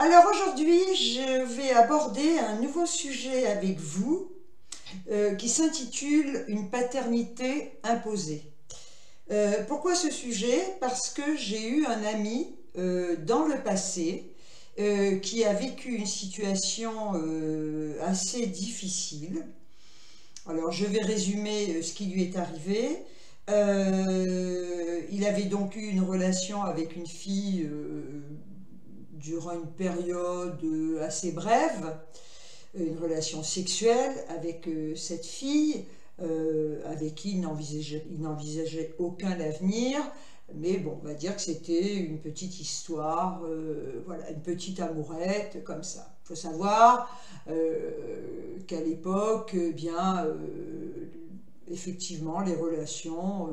Alors aujourd'hui, je vais aborder un nouveau sujet avec vous qui s'intitule « Une paternité imposée ». Pourquoi ce sujet? Parce que j'ai eu un ami dans le passé qui a vécu une situation assez difficile. Alors je vais résumer ce qui lui est arrivé. Il avait donc eu une relation avec une fille durant une période assez brève, une relation sexuelle avec cette fille, avec qui il n'envisageait aucun avenir, mais bon, on va dire que c'était une petite histoire, voilà, une petite amourette, comme ça. Il faut savoir qu'à l'époque, effectivement, les relations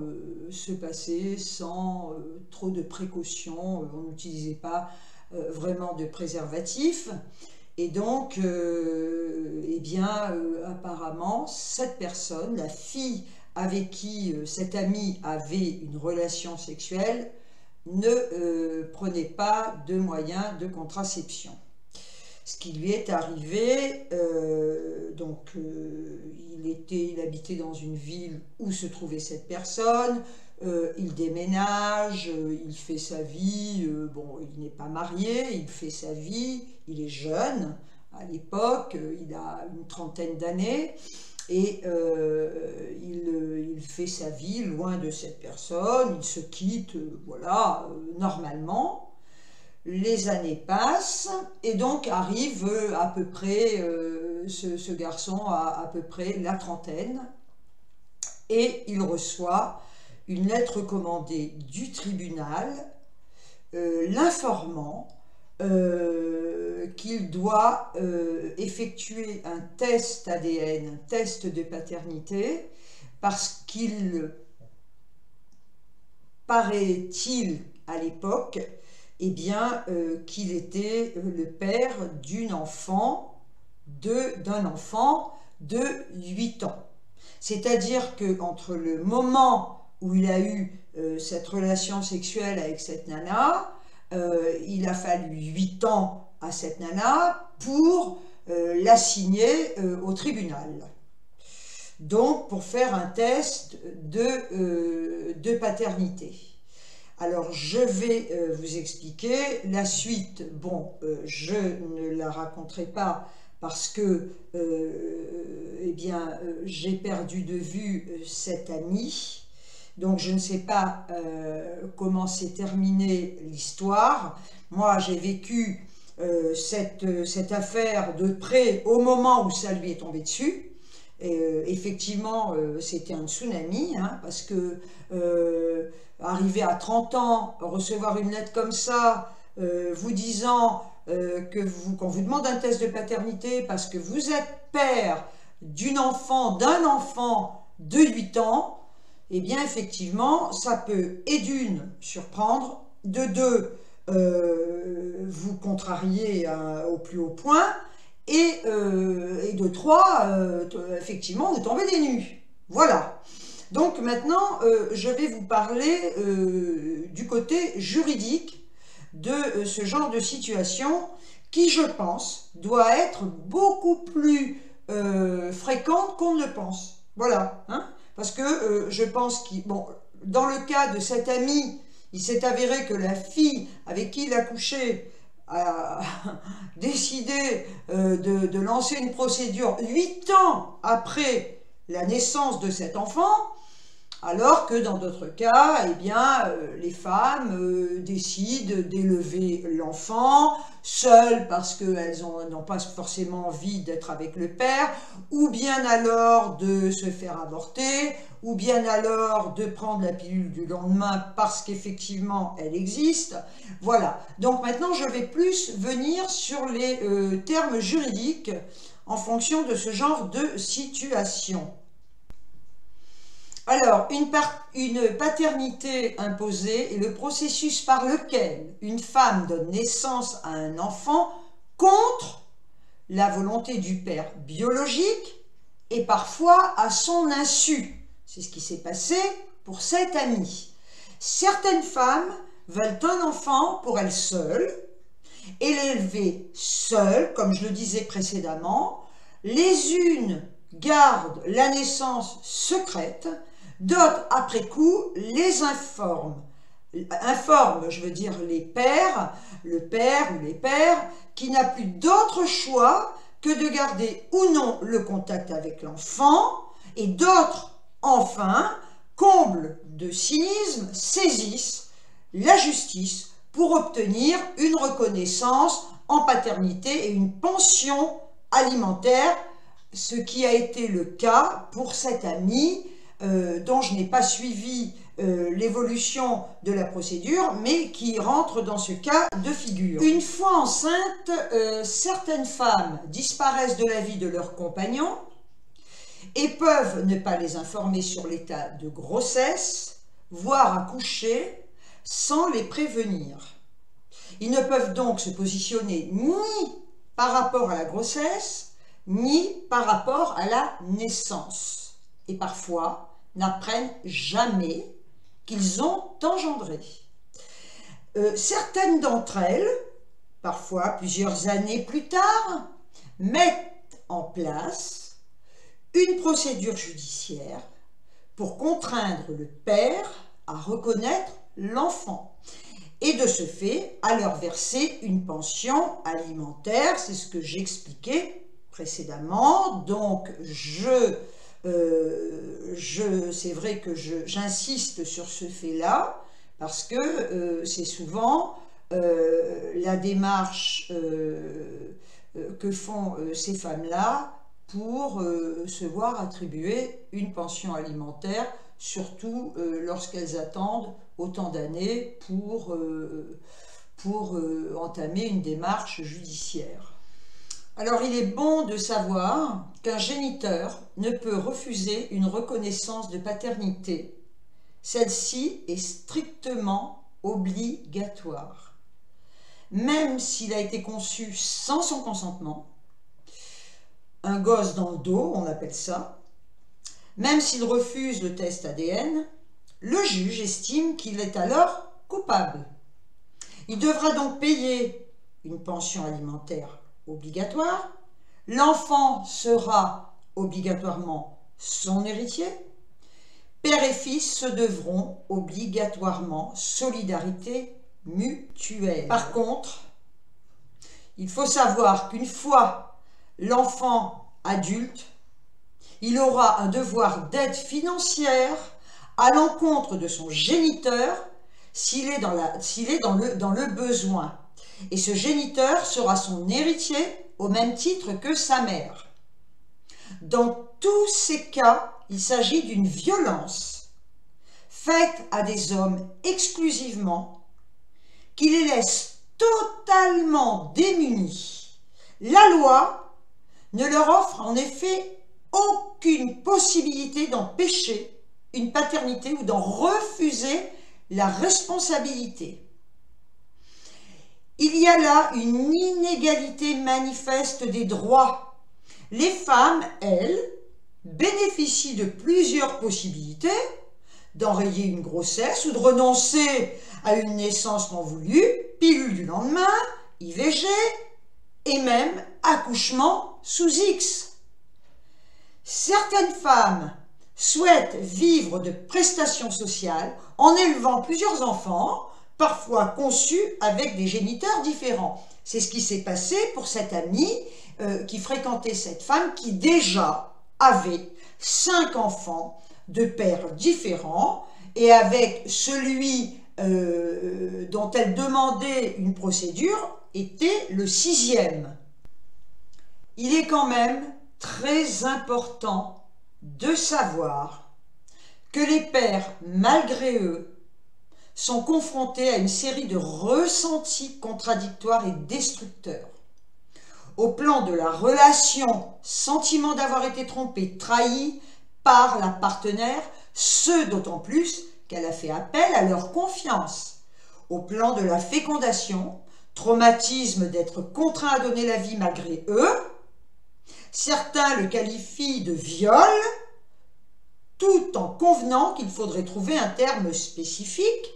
se passaient sans trop de précautions, on n'utilisait pas vraiment de préservatif. Et donc, apparemment, cette personne, la fille avec qui cet ami avait une relation sexuelle, ne prenait pas de moyens de contraception. Ce qui lui est arrivé, il habitait dans une ville où se trouvait cette personne, il déménage, il fait sa vie, bon, il n'est pas marié, il fait sa vie, il est jeune, à l'époque, il a une trentaine d'années, et il fait sa vie loin de cette personne, il se quitte, voilà, normalement. Les années passent, et donc arrive à peu près, ce garçon a à peu près la trentaine, et il reçoit une lettre recommandée du tribunal l'informant qu'il doit effectuer un test ADN, un test de paternité, parce qu'il paraît-il à l'époque qu'il était le père d'un enfant de 8 ans. C'est-à-dire qu'entre le moment où il a eu cette relation sexuelle avec cette nana, il a fallu 8 ans à cette nana pour l'assigner au tribunal. Donc, pour faire un test de paternité. Alors, je vais vous expliquer la suite. Bon, je ne la raconterai pas parce que j'ai perdu de vue cet ami. Donc, je ne sais pas comment s'est terminée l'histoire. Moi, j'ai vécu cette affaire de près au moment où ça lui est tombé dessus. Et, effectivement, c'était un tsunami, hein, parce que arriver à 30 ans, recevoir une lettre comme ça, vous disant qu'on vous demande un test de paternité parce que vous êtes père d'un enfant de 8 ans, eh bien effectivement, ça peut, et d'une, surprendre, de deux, vous contrarier au plus haut point, et de 3, effectivement, vous tombez des nues. Voilà. Donc maintenant, je vais vous parler du côté juridique de ce genre de situation qui, je pense, doit être beaucoup plus fréquente qu'on ne le pense. Voilà. Hein, parce que je pense dans le cas de cet ami, il s'est avéré que la fille avec qui il a couché a décidé de lancer une procédure 8 ans après la naissance de cet enfant, alors que dans d'autres cas, les femmes décident d'élever l'enfant seules parce qu'elles n'ont pas forcément envie d'être avec le père, ou bien alors de se faire avorter, ou bien alors de prendre la pilule du lendemain parce qu'effectivement elle existe. Voilà, donc maintenant je vais plus venir sur les termes juridiques en fonction de ce genre de situation. Alors, une paternité imposée est le processus par lequel une femme donne naissance à un enfant contre la volonté du père biologique et parfois à son insu. C'est ce qui s'est passé pour cet ami. Certaines femmes veulent un enfant pour elles seules et l'élever seule, comme je le disais précédemment. Les unes gardent la naissance secrète, d'autres, après coup, les informent. Informent, je veux dire les pères, le père ou les pères, qui n'a plus d'autre choix que de garder ou non le contact avec l'enfant, et d'autres, enfin, comble de cynisme, saisissent la justice pour obtenir une reconnaissance en paternité et une pension alimentaire, ce qui a été le cas pour cette amie dont je n'ai pas suivi l'évolution de la procédure, mais qui rentre dans ce cas de figure. Une fois enceintes, certaines femmes disparaissent de la vie de leurs compagnons et peuvent ne pas les informer sur l'état de grossesse, voire accoucher, sans les prévenir. Ils ne peuvent donc se positionner ni par rapport à la grossesse, ni par rapport à la naissance. Et parfois, n'apprennent jamais qu'ils ont engendré. Certaines d'entre elles, parfois plusieurs années plus tard, mettent en place une procédure judiciaire pour contraindre le père à reconnaître l'enfant et de ce fait à leur verser une pension alimentaire. C'est ce que j'expliquais précédemment. Donc c'est vrai que j'insiste sur ce fait-là parce que c'est souvent la démarche que font ces femmes-là pour se voir attribuer une pension alimentaire, surtout lorsqu'elles attendent autant d'années pour entamer une démarche judiciaire. Alors il est bon de savoir qu'un géniteur ne peut refuser une reconnaissance de paternité. Celle-ci est strictement obligatoire. Même s'il a été conçu sans son consentement, un gosse dans le dos, on appelle ça, même s'il refuse le test ADN, le juge estime qu'il est alors coupable. Il devra donc payer une pension alimentaire obligatoire, l'enfant sera obligatoirement son héritier, père et fils se devront obligatoirement solidarité mutuelle. Par contre, il faut savoir qu'une fois l'enfant adulte, il aura un devoir d'aide financière à l'encontre de son géniteur s'il est dans le besoin. Et ce géniteur sera son héritier au même titre que sa mère. Dans tous ces cas, il s'agit d'une violence faite à des hommes exclusivement qui les laisse totalement démunis. La loi ne leur offre en effet aucune possibilité d'empêcher une paternité ou d'en refuser la responsabilité. Il y a là une inégalité manifeste des droits. Les femmes, elles, bénéficient de plusieurs possibilités d'enrayer une grossesse ou de renoncer à une naissance non voulue, pilule du lendemain, IVG et même accouchement sous X. Certaines femmes souhaitent vivre de prestations sociales en élevant plusieurs enfants, parfois conçus avec des géniteurs différents. C'est ce qui s'est passé pour cette amie qui fréquentait cette femme qui déjà avait 5 enfants de pères différents et avec celui dont elle demandait une procédure était le 6e. Il est quand même très important de savoir que les pères, malgré eux, sont confrontés à une série de ressentis contradictoires et destructeurs. Au plan de la relation, sentiment d'avoir été trompé, trahi par la partenaire, ce d'autant plus qu'elle a fait appel à leur confiance. Au plan de la fécondation, traumatisme d'être contraint à donner la vie malgré eux, certains le qualifient de viol, tout en convenant qu'il faudrait trouver un terme spécifique.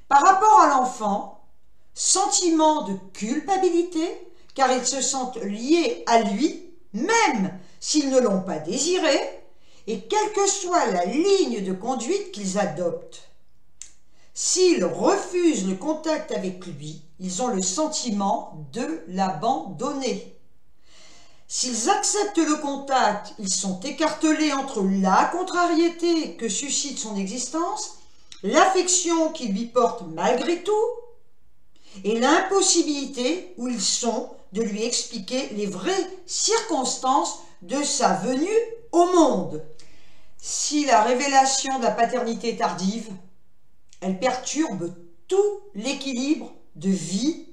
Par rapport à l'enfant, sentiment de culpabilité, car ils se sentent liés à lui, même s'ils ne l'ont pas désiré, et quelle que soit la ligne de conduite qu'ils adoptent. S'ils refusent le contact avec lui, ils ont le sentiment de l'abandonner. S'ils acceptent le contact, ils sont écartelés entre la contrariété que suscite son existence, l'affection qu'il lui porte malgré tout, et l'impossibilité où ils sont de lui expliquer les vraies circonstances de sa venue au monde. Si la révélation de la paternité est tardive, elle perturbe tout l'équilibre de vie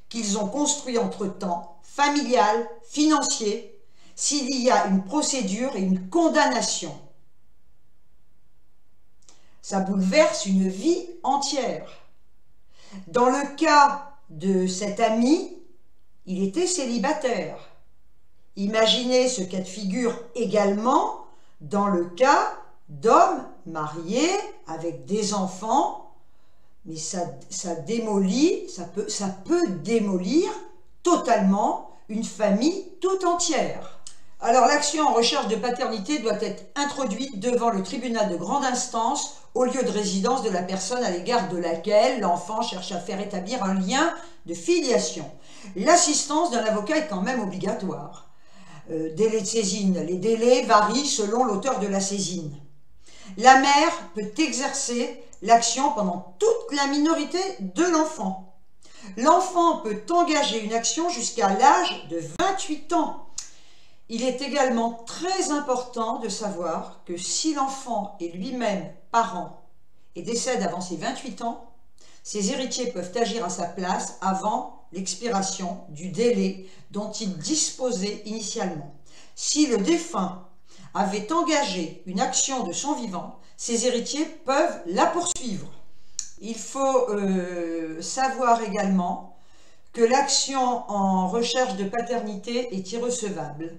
qu'ils ont construit entre-temps, familial, financier, s'il y a une procédure et une condamnation. Ça bouleverse une vie entière. Dans le cas de cet ami, il était célibataire. Imaginez ce cas de figure également dans le cas d'hommes mariés avec des enfants, mais ça peut démolir totalement une famille tout entière. Alors l'action en recherche de paternité doit être introduite devant le tribunal de grande instance au lieu de résidence de la personne à l'égard de laquelle l'enfant cherche à faire établir un lien de filiation. L'assistance d'un avocat est quand même obligatoire. Délai de saisine. Les délais varient selon l'auteur de la saisine. La mère peut exercer l'action pendant toute la minorité de l'enfant. L'enfant peut engager une action jusqu'à l'âge de 28 ans. Il est également très important de savoir que si l'enfant est lui-même parent et décède avant ses 28 ans, ses héritiers peuvent agir à sa place avant l'expiration du délai dont il disposait initialement. Si le défunt avait engagé une action de son vivant, ses héritiers peuvent la poursuivre. Il faut savoir également que l'action en recherche de paternité est irrecevable.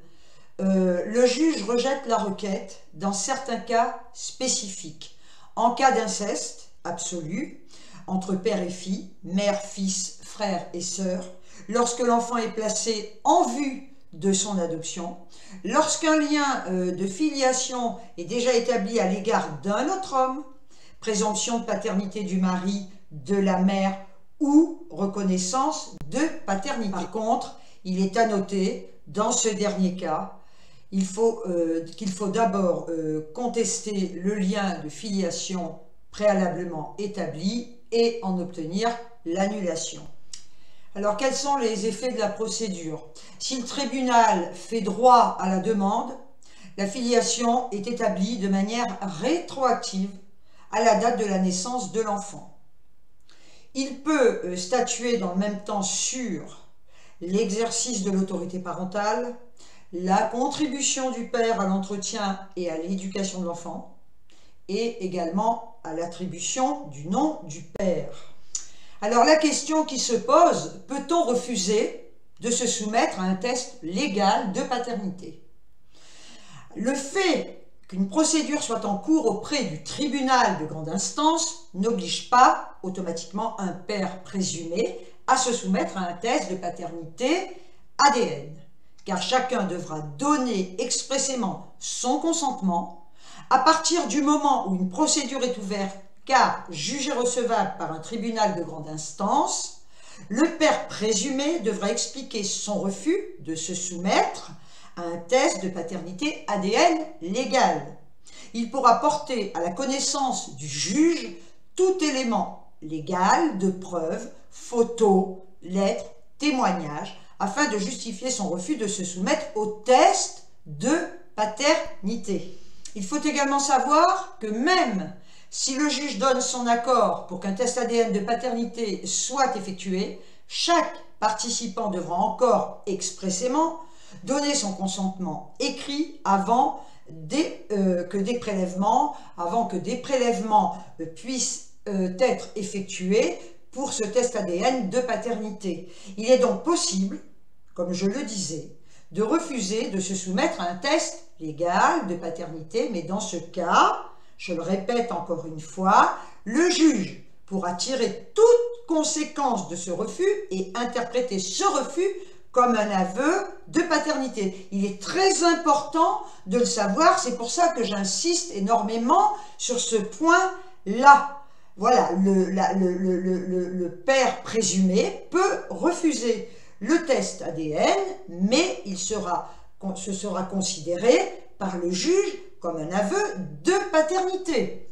Le juge rejette la requête dans certains cas spécifiques. En cas d'inceste absolu, entre père et fille, mère, fils, frère et sœur, lorsque l'enfant est placé en vue de son adoption, lorsqu'un lien de filiation est déjà établi à l'égard d'un autre homme, présomption de paternité du mari, de la mère ou reconnaissance de paternité. Par contre, il est à noter, dans ce dernier cas, qu'il faut d'abord contester le lien de filiation préalablement établi et en obtenir l'annulation. Alors, quels sont les effets de la procédure? Si le tribunal fait droit à la demande, la filiation est établie de manière rétroactive à la date de la naissance de l'enfant. Il peut statuer dans le même temps sur l'exercice de l'autorité parentale, la contribution du père à l'entretien et à l'éducation de l'enfant, et également à l'attribution du nom du père. Alors la question qui se pose, peut-on refuser de se soumettre à un test légal de paternité? Le fait qu'une procédure soit en cours auprès du tribunal de grande instance n'oblige pas automatiquement un père présumé à se soumettre à un test de paternité ADN, car chacun devra donner expressément son consentement à partir du moment où une procédure est ouverte, car jugée recevable par un tribunal de grande instance. Le père présumé devra expliquer son refus de se soumettre à un test de paternité ADN légal. Il pourra porter à la connaissance du juge tout élément légal de preuve, photos, lettres, témoignages, afin de justifier son refus de se soumettre au test de paternité. Il faut également savoir que même si le juge donne son accord pour qu'un test ADN de paternité soit effectué, chaque participant devra encore expressément donner son consentement écrit avant que des prélèvements puissent être effectués pour ce test ADN de paternité. Il est donc possible, comme je le disais, de refuser de se soumettre à un test légal de paternité, mais dans ce cas, je le répète encore une fois, le juge pourra tirer toute conséquences de ce refus et interpréter ce refus comme un aveu de paternité. Il est très important de le savoir, c'est pour ça que j'insiste énormément sur ce point-là. Voilà, le père présumé peut refuser le test ADN, mais ce sera considéré par le juge comme un aveu de paternité.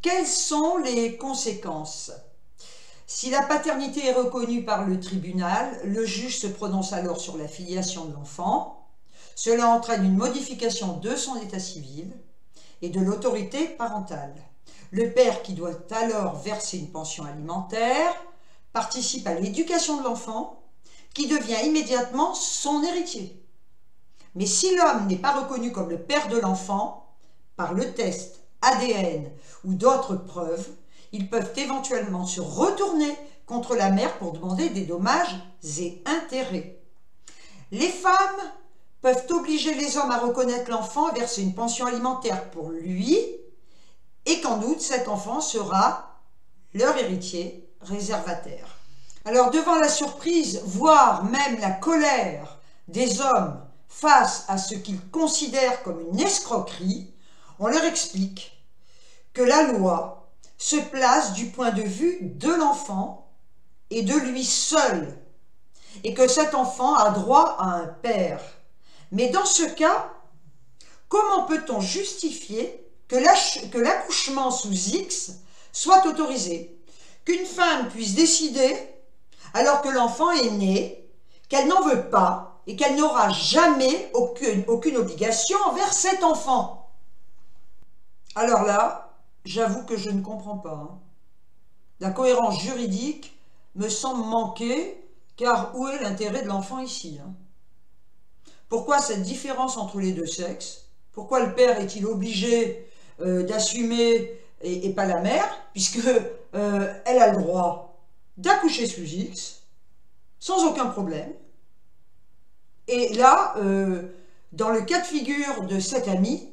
Quelles sont les conséquences? Si la paternité est reconnue par le tribunal, le juge se prononce alors sur la filiation de l'enfant. Cela entraîne une modification de son état civil et de l'autorité parentale. Le père, qui doit alors verser une pension alimentaire, participe à l'éducation de l'enfant, qui devient immédiatement son héritier. Mais si l'homme n'est pas reconnu comme le père de l'enfant, par le test ADN ou d'autres preuves, ils peuvent éventuellement se retourner contre la mère pour demander des dommages et intérêts. Les femmes peuvent obliger les hommes à reconnaître l'enfant, à verser une pension alimentaire pour lui, et qu'en outre, cet enfant sera leur héritier réservataire. Alors, devant la surprise, voire même la colère des hommes face à ce qu'ils considèrent comme une escroquerie, on leur explique que la loi se place du point de vue de l'enfant et de lui seul, et que cet enfant a droit à un père. Mais dans ce cas, comment peut-on justifier que l'accouchement sous X soit autorisé, qu'une femme puisse décider, alors que l'enfant est né, qu'elle n'en veut pas et qu'elle n'aura jamais aucune obligation envers cet enfant? Alors là, j'avoue que je ne comprends pas. La cohérence juridique me semble manquer, car où est l'intérêt de l'enfant ici? Pourquoi cette différence entre les deux sexes? Pourquoi le père est-il obligé d'assumer et pas la mère, puisque elle a le droit d'accoucher sous X sans aucun problème? Et là, dans le cas de figure de cet ami,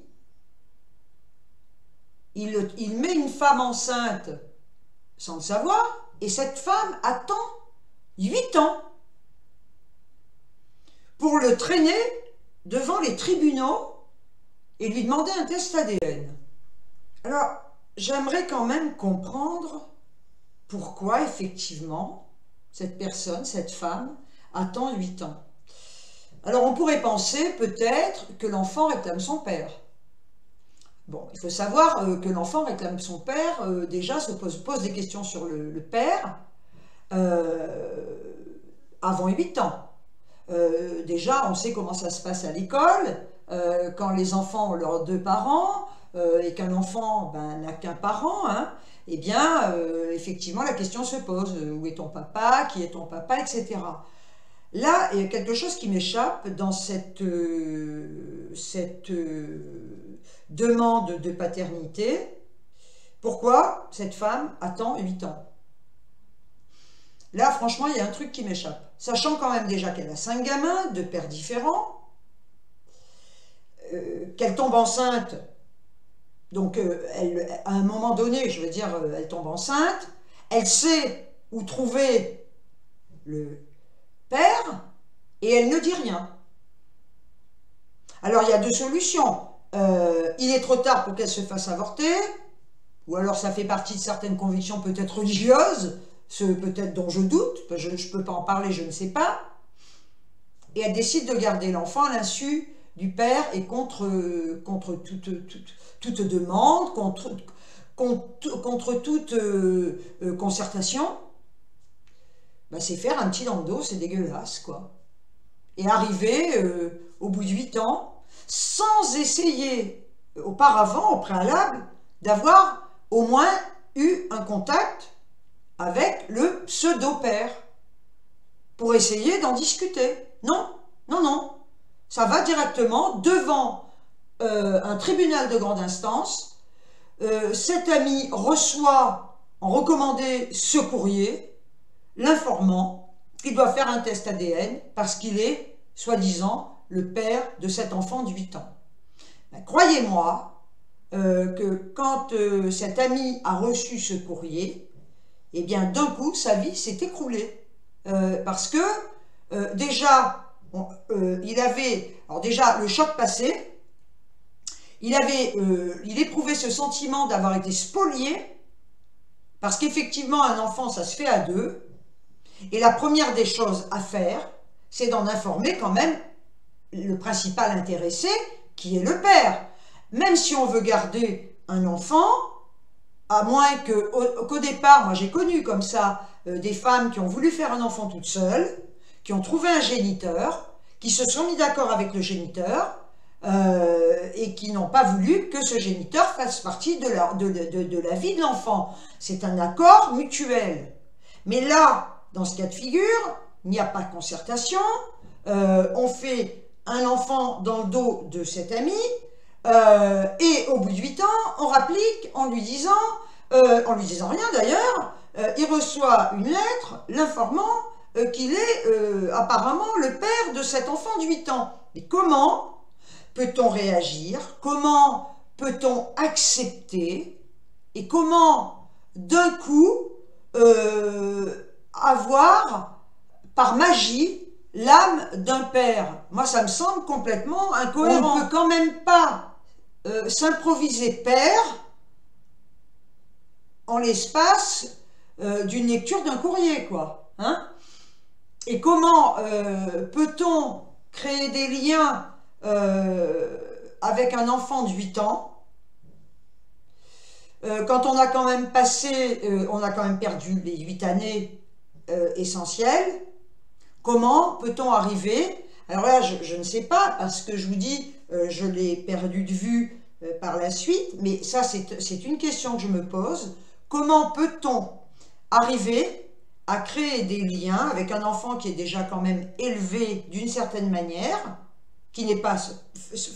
il met une femme enceinte sans le savoir, et cette femme attend 8 ans pour le traîner devant les tribunaux et lui demander un test ADN. Alors, j'aimerais quand même comprendre pourquoi, effectivement, cette personne, cette femme, attend 8 ans. Alors, on pourrait penser peut-être que l'enfant réclame son père. Bon, il faut savoir que l'enfant réclame son père, déjà se pose des questions sur le père avant 8 ans. Déjà, on sait comment ça se passe à l'école, quand les enfants ont leurs 2 parents, et qu'un enfant n'a qu'un parent, eh bien, effectivement, la question se pose. Où est ton papa? Qui est ton papa? Etc. Là, il y a quelque chose qui m'échappe dans cette demande de paternité. Pourquoi cette femme attend 8 ans? Là, franchement, il y a un truc qui m'échappe. Sachant quand même déjà qu'elle a 5 gamins, de pères différents, qu'elle tombe enceinte. Donc, à un moment donné, je veux dire, elle tombe enceinte, elle sait où trouver le père, et elle ne dit rien. Alors, il y a 2 solutions. Il est trop tard pour qu'elle se fasse avorter, ou alors ça fait partie de certaines convictions peut-être religieuses, peut-être dont je doute, je ne peux pas en parler, je ne sais pas, et elle décide de garder l'enfant à l'insu du père et contre toute demande, contre toute concertation. C'est faire un petit dans le dos, c'est dégueulasse, quoi. Et arriver au bout de 8 ans, sans essayer auparavant, au préalable, d'avoir au moins eu un contact avec le pseudo-père, pour essayer d'en discuter. Non, non, non. Ça va directement devant un tribunal de grande instance. Cet ami reçoit en recommandé ce courrier, l'informant qu'il doit faire un test ADN parce qu'il est, soi-disant, le père de cet enfant de 8 ans. Croyez-moi que quand cet ami a reçu ce courrier, eh bien d'un coup sa vie s'est écroulée. Parce que déjà, il avait, alors déjà le choc passé, il éprouvait ce sentiment d'avoir été spolié, parce qu'effectivement un enfant ça se fait à deux, et la première des choses à faire, c'est d'en informer quand même le principal intéressé, qui est le père. Même si on veut garder un enfant, à moins qu'au départ, moi j'ai connu comme ça des femmes qui ont voulu faire un enfant toutes seules, qui ont trouvé un géniteur, qui se sont mis d'accord avec le géniteur, et qui n'ont pas voulu que ce géniteur fasse partie de la vie de l'enfant. C'est un accord mutuel. Mais là, dans ce cas de figure, il n'y a pas de concertation, on fait un enfant dans le dos de cet ami, et au bout de 8 ans, on rapplique en lui disant rien d'ailleurs, il reçoit une lettre l'informant qu'il est apparemment le père de cet enfant de 8 ans. Mais comment peut-on réagir? Comment peut-on accepter? Et comment d'un coup avoir par magie l'âme d'un père? Moi ça me semble complètement incohérent. On ne peut quand même pas s'improviser père en l'espace d'une lecture d'un courrier, quoi. Hein? Et comment peut-on créer des liens avec un enfant de 8 ans quand on a quand même on a quand même perdu les 8 années essentielles? Comment peut-on arriver? Alors là, je ne sais pas, parce que je vous dis, je l'ai perdu de vue par la suite, mais ça, c'est une question que je me pose. Comment peut-on arriver à créer des liens avec un enfant qui est déjà quand même élevé d'une certaine manière, qui n'est pas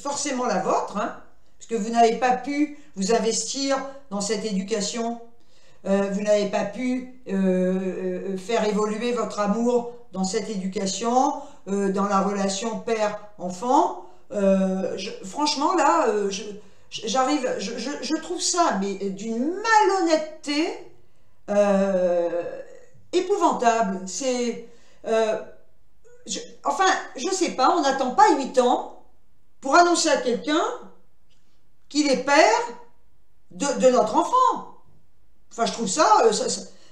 forcément la vôtre, hein, parce que vous n'avez pas pu vous investir dans cette éducation, vous n'avez pas pu faire évoluer votre amour dans cette éducation, dans la relation père-enfant. Franchement, là, je trouve ça mais d'une malhonnêteté épouvantable. Enfin, je sais pas, on n'attend pas 8 ans pour annoncer à quelqu'un qu'il est père de notre enfant. Enfin, je trouve ça,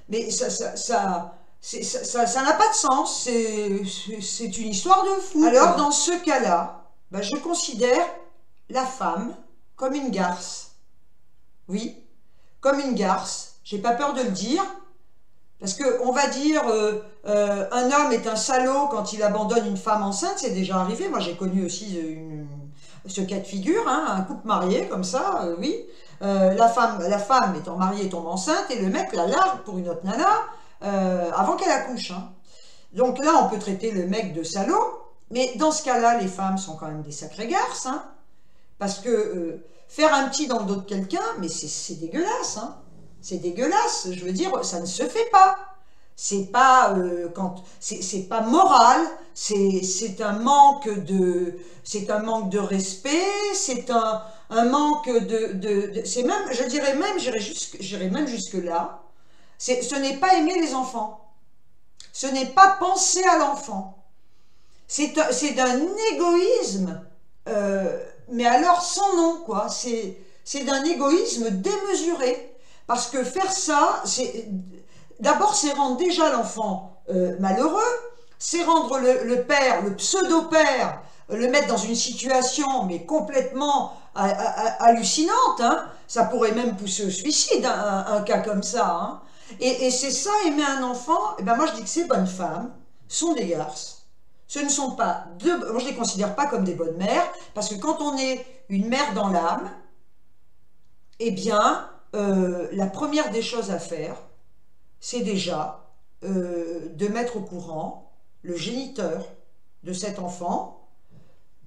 mais ça n'a pas de sens. C'est une histoire de fou. Alors, dans ce cas-là, ben, je considère la femme comme une garce. Oui, comme une garce. J'ai pas peur de le dire. Parce qu'on va dire, un homme est un salaud quand il abandonne une femme enceinte, c'est déjà arrivé. Moi, j'ai connu aussi ce cas de figure, hein, un couple marié comme ça, oui. La femme étant mariée tombe enceinte et le mec la largue pour une autre nana avant qu'elle accouche. Hein. Donc là, on peut traiter le mec de salaud, mais dans ce cas-là, les femmes sont quand même des sacrées garces, hein, parce que faire un petit dans le dos de quelqu'un, mais c'est dégueulasse, hein. C'est dégueulasse, je veux dire, ça ne se fait pas. C'est pas c'est pas moral, c'est un manque de respect, c'est un manque c'est même, j'irais même jusque là. Ce n'est pas aimer les enfants. Ce n'est pas penser à l'enfant. C'est d'un égoïsme, mais alors sans nom, quoi. C'est d'un égoïsme démesuré. Parce que faire ça, d'abord c'est rendre déjà l'enfant malheureux, c'est rendre le père, le pseudo-père, le mettre dans une situation mais complètement hallucinante, hein. Ça pourrait même pousser au suicide, un cas comme ça. Hein. Et c'est ça, aimer un enfant, et ben moi je dis que ces bonnes femmes sont des garces. Ce ne sont pas moi je ne les considère pas comme des bonnes mères, parce que quand on est une mère dans l'âme, eh bien, la première des choses à faire, c'est déjà de mettre au courant le géniteur de cet enfant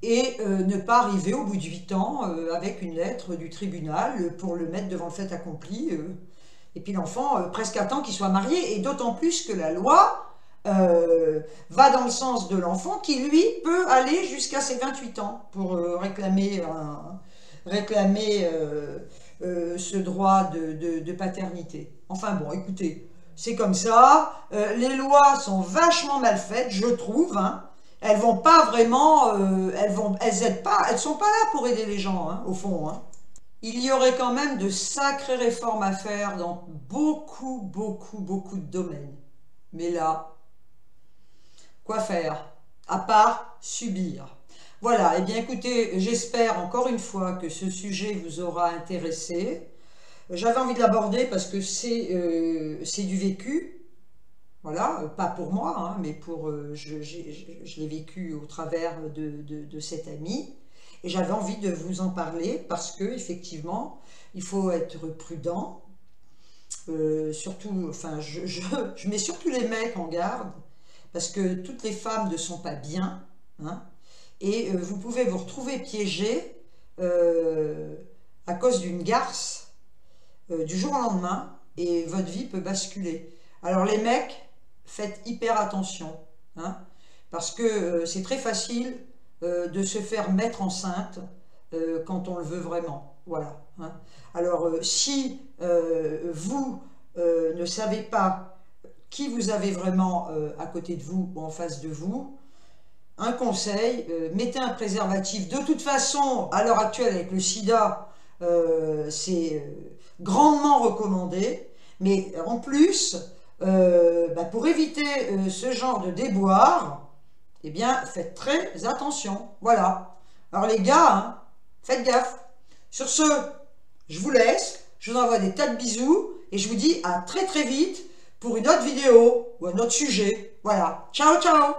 et ne pas arriver au bout de 8 ans avec une lettre du tribunal pour le mettre devant le fait accompli. Et puis l'enfant presque attend qu'il soit marié, et d'autant plus que la loi va dans le sens de l'enfant qui, lui, peut aller jusqu'à ses 28 ans pour réclamer ce droit de paternité. Enfin bon, écoutez, c'est comme ça. Les lois sont vachement mal faites, je trouve, hein. Elles vont pas vraiment, elles aident pas, elles sont pas là pour aider les gens, hein, au fond, hein. Il y aurait quand même de sacrées réformes à faire dans beaucoup, beaucoup, beaucoup de domaines. Mais là, quoi faire? À part subir. Voilà, et bien écoutez, j'espère encore une fois que ce sujet vous aura intéressé. J'avais envie de l'aborder parce que c'est du vécu, voilà, pas pour moi, hein, mais je l'ai vécu au travers de cet ami. Et j'avais envie de vous en parler parce que effectivement, il faut être prudent. Surtout, enfin, je mets surtout les mecs en garde parce que toutes les femmes ne sont pas bien, hein, et vous pouvez vous retrouver piégé à cause d'une garce du jour au lendemain et votre vie peut basculer. Alors les mecs, faites hyper attention, hein, parce que c'est très facile de se faire mettre enceinte quand on le veut vraiment. Voilà, hein. Alors si vous ne savez pas qui vous avez vraiment à côté de vous ou en face de vous, un conseil, mettez un préservatif. De toute façon, à l'heure actuelle avec le sida, c'est grandement recommandé, mais en plus, pour éviter ce genre de déboire, eh bien, faites très attention. Voilà. Alors les gars, hein, faites gaffe. Sur ce, je vous laisse, je vous envoie des tas de bisous, et je vous dis à très très vite pour une autre vidéo ou un autre sujet. Voilà. Ciao, ciao!